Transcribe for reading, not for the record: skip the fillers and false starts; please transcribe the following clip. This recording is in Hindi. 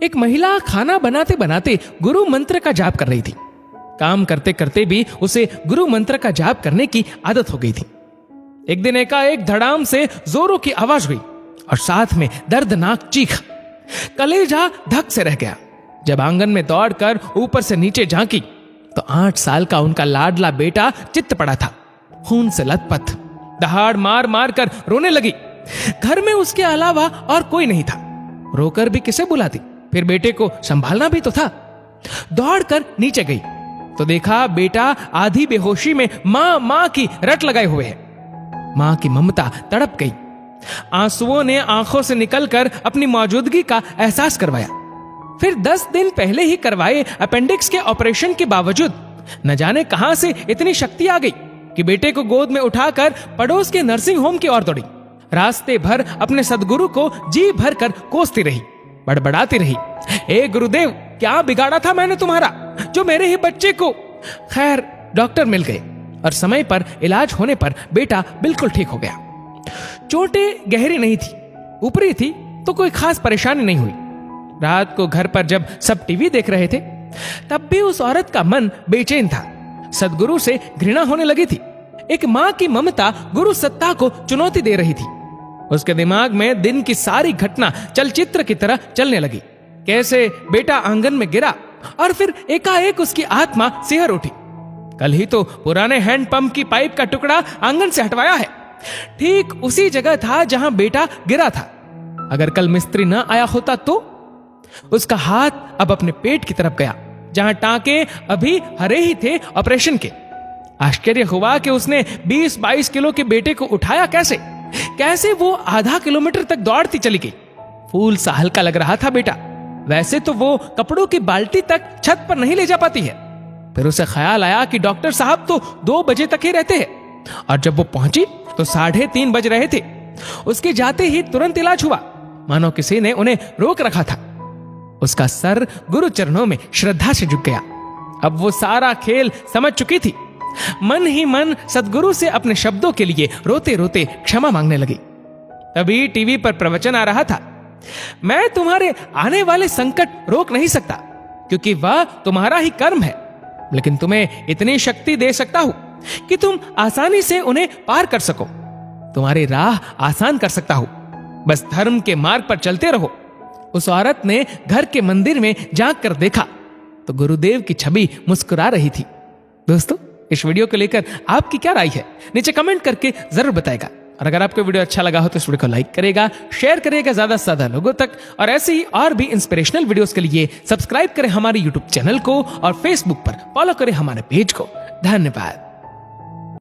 एक महिला खाना बनाते बनाते गुरु मंत्र का जाप कर रही थी। काम करते करते भी उसे गुरु मंत्र का जाप करने की आदत हो गई थी। एक दिन एकाएक धड़ाम से जोरों की आवाज हुई और साथ में दर्दनाक चीख। कलेजा धक से रह गया। जब आंगन में दौड़कर ऊपर से नीचे झांकी तो 8 साल का उनका लाडला बेटा चित्त पड़ा था, खून से लथपथ, दहाड़ मार मार कर रोने लगी। घर में उसके अलावा और कोई नहीं था। रोकर भी किसे बुलाती, फिर बेटे को संभालना भी तो था। दौड़कर नीचे गई तो देखा बेटा आधी बेहोशी में मां मां की रट लगाए हुए है। मां की ममता तड़प गई। आंसुओं ने आंखों से निकलकर अपनी मौजूदगी का एहसास करवाया। फिर 10 दिन पहले ही करवाए अपेंडिक्स के ऑपरेशन के बावजूद न जाने कहां से इतनी शक्ति आ गई कि बेटे को गोद में उठाकर पड़ोस के नर्सिंग होम की ओर दौड़ी। रास्ते भर अपने सदगुरु को जी भर कर कोसती रही, बड़बड़ाती रही, ए गुरुदेव, क्या बिगाड़ा था मैंने तुम्हारा जो मेरे ही बच्चे को। खैर डॉक्टर मिल गए और समय पर इलाज होने पर बेटा बिल्कुल ठीक हो गया। चोटें गहरी नहीं थी, ऊपरी थी तो कोई खास परेशानी नहीं हुई। रात को घर पर जब सब टीवी देख रहे थे तब भी उस औरत का मन बेचैन था। सदगुरु से घृणा होने लगी थी। एक मां की ममता गुरु सत्ता को चुनौती दे रही थी। उसके दिमाग में दिन की सारी घटना चलचित्र की तरह चलने लगी। कैसे बेटा आंगन में गिरा और फिर एकाएक उसकी आत्मा सिहर उठी। कल ही तो पुराने हैंडपंप की पाइप का टुकड़ा आंगन से हटवाया है, ठीक उसी जगह था जहां बेटा गिरा था। अगर कल मिस्त्री न आया होता तो उसका हाथ अब अपने पेट की तरफ गया जहां टांके अभी हरे ही थे ऑपरेशन के। आश्चर्य हुआ कि उसने 20-22 किलो के बेटे को उठाया कैसे वो आधा किलोमीटर तक दौड़ती चली गई। फूल सा हल्का लग रहा था बेटा। वैसे तो वो कपड़ों की बाल्टी तक छत पर नहीं ले जा पाती है। फिर उसे ख्याल आया कि डॉक्टर साहब तो 2 बजे तक ही रहते हैं और जब वो पहुंची तो 3:30 बज रहे थे। उसके जाते ही तुरंत इलाज हुआ, मानो किसी ने उन्हें रोक रखा था। उसका सर गुरु चरणों में श्रद्धा से झुक गया। अब वो सारा खेल समझ चुकी थी। मन ही मन सदगुरु से अपने शब्दों के लिए रोते रोते क्षमा मांगने लगी। तभी टीवी पर प्रवचन आ रहा था, मैं तुम्हारे आने वाले संकट रोक नहीं सकता क्योंकि वह तुम्हारा ही कर्म है, लेकिन तुम्हें इतनी शक्ति दे सकता हूं कि तुम आसानी से उन्हें पार कर सको। तुम्हारी राह आसान कर सकता हूं, बस धर्म के मार्ग पर चलते रहो। उस औरत ने घर के मंदिर में झांक कर देखा तो गुरुदेव की छवि मुस्कुरा रही थी। दोस्तों, इस वीडियो को लेकर आपकी क्या राय है, नीचे कमेंट करके जरूर बताएगा। और अगर आपको वीडियो अच्छा लगा हो तो इस वीडियो को लाइक करेगा, शेयर करेगा ज्यादा से ज्यादा लोगों तक। और ऐसे ही और भी इंस्पिरेशनल वीडियोस के लिए सब्सक्राइब करें हमारे यूट्यूब चैनल को और फेसबुक पर फॉलो करें हमारे पेज को। धन्यवाद।